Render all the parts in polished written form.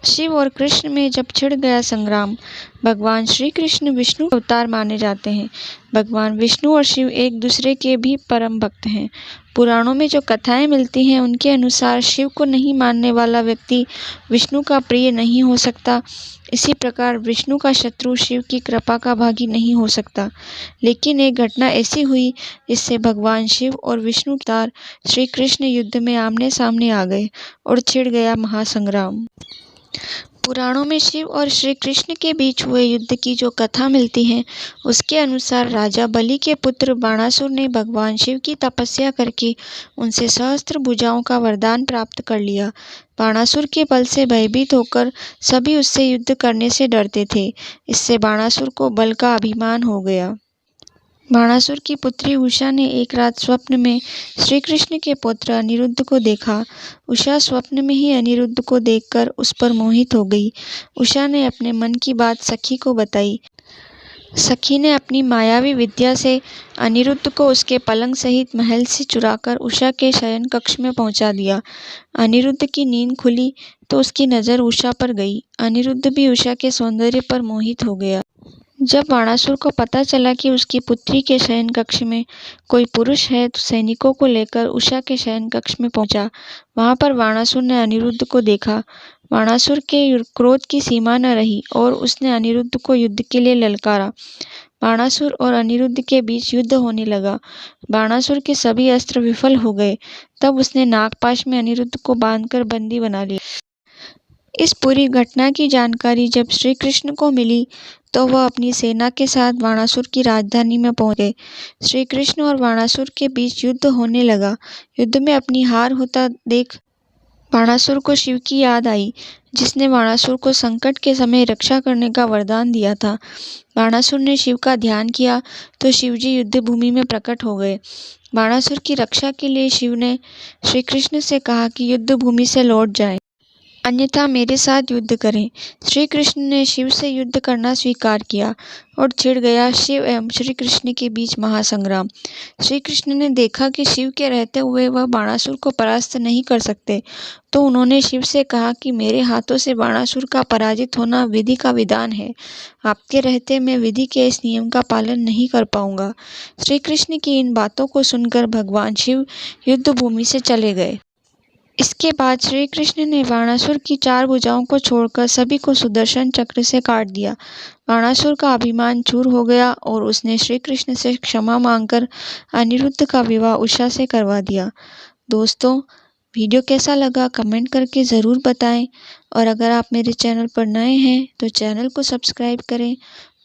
शिव और कृष्ण में जब छिड़ गया संग्राम। भगवान श्री कृष्ण विष्णु अवतार माने जाते हैं। भगवान विष्णु और शिव एक दूसरे के भी परम भक्त हैं। पुराणों में जो कथाएं मिलती हैं उनके अनुसार शिव को नहीं मानने वाला व्यक्ति विष्णु का प्रिय नहीं हो सकता। इसी प्रकार विष्णु का शत्रु शिव की कृपा का भागी नहीं हो सकता। लेकिन एक घटना ऐसी हुई जिससे भगवान शिव और विष्णु अवतार श्री कृष्ण युद्ध में आमने सामने आ गए और छिड़ गया महासंग्राम। पुराणों में शिव और श्री कृष्ण के बीच हुए युद्ध की जो कथा मिलती है उसके अनुसार राजा बलि के पुत्र बाणासुर ने भगवान शिव की तपस्या करके उनसे सहस्त्र भुजाओं का वरदान प्राप्त कर लिया। बाणासुर के बल से भयभीत होकर सभी उससे युद्ध करने से डरते थे। इससे बाणासुर को बल का अभिमान हो गया। बाणासुर की पुत्री उषा ने एक रात स्वप्न में श्री कृष्ण के पुत्र अनिरुद्ध को देखा। उषा स्वप्न में ही अनिरुद्ध को देखकर उस पर मोहित हो गई। उषा ने अपने मन की बात सखी को बताई। सखी ने अपनी मायावी विद्या से अनिरुद्ध को उसके पलंग सहित महल से चुराकर उषा के शयन कक्ष में पहुंचा दिया। अनिरुद्ध की नींद खुली तो उसकी नज़र उषा पर गई। अनिरुद्ध भी उषा के सौंदर्य पर मोहित हो गया। जब बाणासुर को पता चला कि उसकी पुत्री के शयन कक्ष में कोई पुरुष है तो सैनिकों को लेकर उषा के शयन कक्ष में पहुंचा। वहां पर बाणासुर ने अनिरुद्ध को देखा। बाणासुर के क्रोध की सीमा न रही और उसने अनिरुद्ध को युद्ध के लिए ललकारा। बाणासुर और अनिरुद्ध के बीच युद्ध होने लगा। बाणासुर के सभी अस्त्र विफल हो गए। तब उसने नागपाश में अनिरुद्ध को बांधकर बंदी बना लिया। इस पूरी घटना की जानकारी जब श्री कृष्ण को मिली तो वह अपनी सेना के साथ बाणासुर की राजधानी में पहुंचे। श्री कृष्ण और बाणासुर के बीच युद्ध होने लगा। युद्ध में अपनी हार होता देख बाणासुर को शिव की याद आई, जिसने बाणासुर को संकट के समय रक्षा करने का वरदान दिया था। बाणासुर ने शिव का ध्यान किया तो शिवजी युद्ध भूमि में प्रकट हो गए। बाणासुर की रक्षा के लिए शिव ने श्री कृष्ण से कहा कि युद्ध भूमि से लौट जाएं, अन्यथा मेरे साथ युद्ध करें। श्री कृष्ण ने शिव से युद्ध करना स्वीकार किया और छिड़ गया शिव एवं श्री कृष्ण के बीच महासंग्राम। श्री कृष्ण ने देखा कि शिव के रहते हुए वह बाणासुर को परास्त नहीं कर सकते, तो उन्होंने शिव से कहा कि मेरे हाथों से बाणासुर का पराजित होना विधि का विधान है। आपके रहते मैं विधि के इस नियम का पालन नहीं कर पाऊंगा। श्री कृष्ण की इन बातों को सुनकर भगवान शिव युद्ध भूमि से चले गए। इसके बाद श्री कृष्ण ने बाणासुर की 4 भुजाओं को छोड़कर सभी को सुदर्शन चक्र से काट दिया। बाणासुर का अभिमान चूर हो गया और उसने श्री कृष्ण से क्षमा मांगकर अनिरुद्ध का विवाह उषा से करवा दिया। दोस्तों, वीडियो कैसा लगा कमेंट करके ज़रूर बताएं और अगर आप मेरे चैनल पर नए हैं तो चैनल को सब्सक्राइब करें,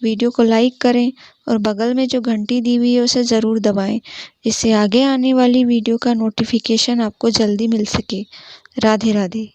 वीडियो को लाइक करें और बगल में जो घंटी दी हुई है उसे ज़रूर दबाएं, जिससे आगे आने वाली वीडियो का नोटिफिकेशन आपको जल्दी मिल सके। राधे राधे।